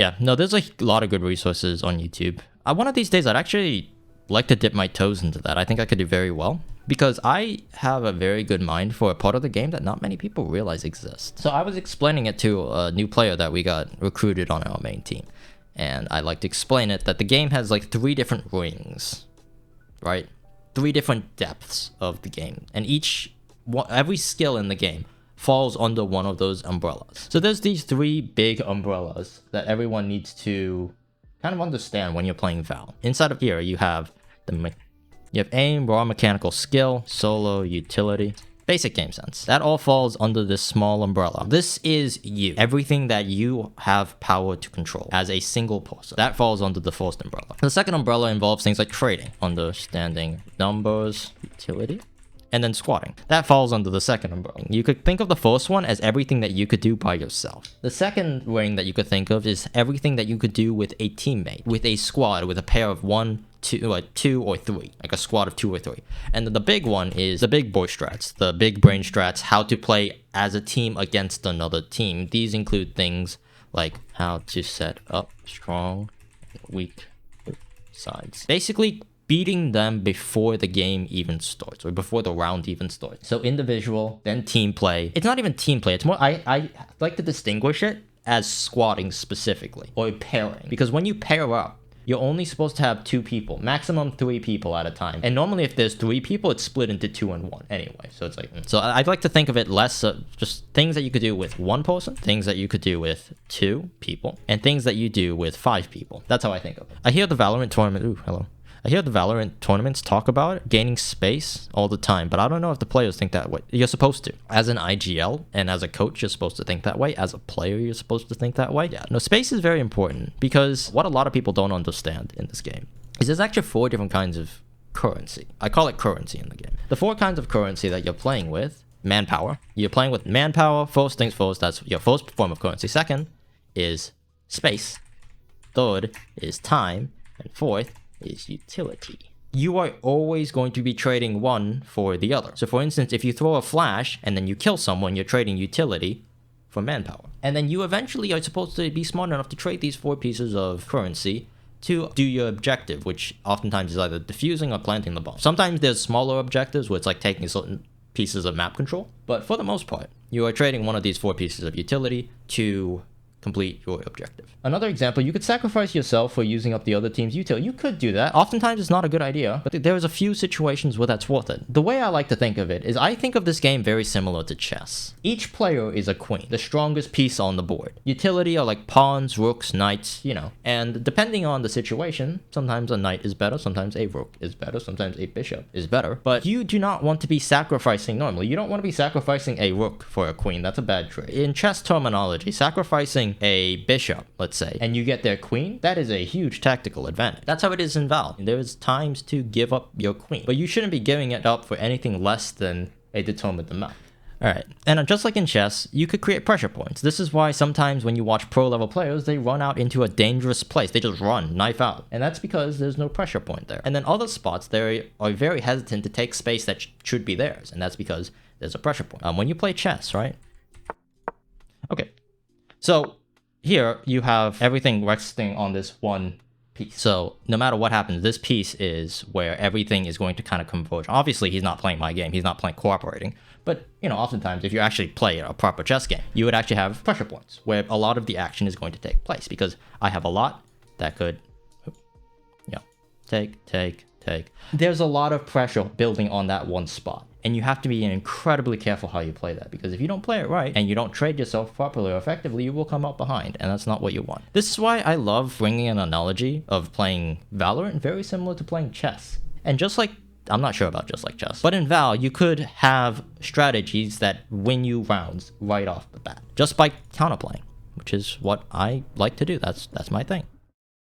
Yeah, no, there's a lot of good resources on YouTube. One of these days, I'd actually like to dip my toes into that. I think I could do very well because I have a very good mind for a part of the game that not many people realize exists. So I was explaining it to a new player that we got recruited on our main team. And I like to explain it that the game has like 3 different rings, right? 3 different depths of the game. And every skill in the game falls under one of those umbrellas. So there's these 3 big umbrellas that everyone needs to kind of understand when you're playing Val. Inside of here, you have aim, raw mechanical skill, solo, utility, basic game sense. That all falls under this small umbrella. This is you. Everything that you have power to control as a single person. That falls under the first umbrella. The second umbrella involves things like trading, understanding numbers, utility, and then squatting. That falls under the second umbrella. You could think of the first one as everything that you could do by yourself. The second ring that you could think of is everything that you could do with a teammate, with a squad, with a pair of 1, 2 or 3, like a squad of 2 or 3. And then the big one is the big boy strats, the big brain strats, how to play as a team against another team. These include things like how to set up strong, weak sides. Basically, beating them before the game even starts, or before the round even starts. So individual, then team play. It's not even team play. It's more, I like to distinguish it as squatting specifically, or pairing. Because when you pair up, you're only supposed to have 2 people, maximum 3 people at a time. And normally if there's 3 people, it's split into 2 and 1 anyway. So it's like, so I'd like to think of it less just things that you could do with 1 person, things that you could do with 2 people, and things that you do with 5 people. That's how I think of it. I hear the Valorant tournament, ooh, hello. I hear the Valorant tournaments talk about it, gaining space all the time, but I don't know if the players think that way. You're supposed to. As an IGL and as a coach, you're supposed to think that way. As a player, you're supposed to think that way. Yeah, no, space is very important because what a lot of people don't understand in this game is there's actually 4 different kinds of currency. I call it currency in the game. The 4 kinds of currency that you're playing with, manpower. You're playing with manpower. First things first, that's your first form of currency. Second is space. Third is time. And fourth is utility. You are always going to be trading one for the other. So for instance, if you throw a flash and then you kill someone, you're trading utility for manpower. And then you eventually are supposed to be smart enough to trade these 4 pieces of currency to do your objective, which oftentimes is either defusing or planting the bomb. Sometimes there's smaller objectives where it's like taking certain pieces of map control, but for the most part, you are trading one of these 4 pieces of utility to complete your objective. Another example, you could sacrifice yourself for using up the other team's utility. You could do that. Oftentimes it's not a good idea, but there's a few situations where that's worth it. The way I like to think of it is I think of this game very similar to chess. Each player is a queen, the strongest piece on the board. Utility are like pawns, rooks, knights, you know. And depending on the situation, sometimes a knight is better, sometimes a rook is better, sometimes a bishop is better. But you do not want to be sacrificing normally. You don't want to be sacrificing a rook for a queen. That's a bad trade. In chess terminology, sacrificing a bishop, let's say, and you get their queen, that is a huge tactical advantage. That's how it is in Val. There's times to give up your queen, but you shouldn't be giving it up for anything less than a determined amount. Alright, and just like in chess, you could create pressure points. This is why sometimes when you watch pro level players, they run out into a dangerous place. They just run, knife out. And that's because there's no pressure point there. And then other spots, they are very hesitant to take space that should be theirs. And that's because there's a pressure point. When you play chess, right? Okay, so here you have everything resting on this one piece. So no matter what happens, this piece is where everything is going to kind of converge. Obviously, he's not playing my game. He's not playing cooperating. But, you know, oftentimes if you actually play a proper chess game, you would actually have pressure points where a lot of the action is going to take place because I have a lot that could, take. There's a lot of pressure building on that one spot. And you have to be incredibly careful how you play that, because if you don't play it right and you don't trade yourself properly or effectively, you will come out behind, and that's not what you want. This is why I love bringing an analogy of playing Valorant very similar to playing chess. And just like, I'm not sure about just like chess, but in Val, you could have strategies that win you rounds right off the bat, just by counterplaying, which is what I like to do. That's my thing.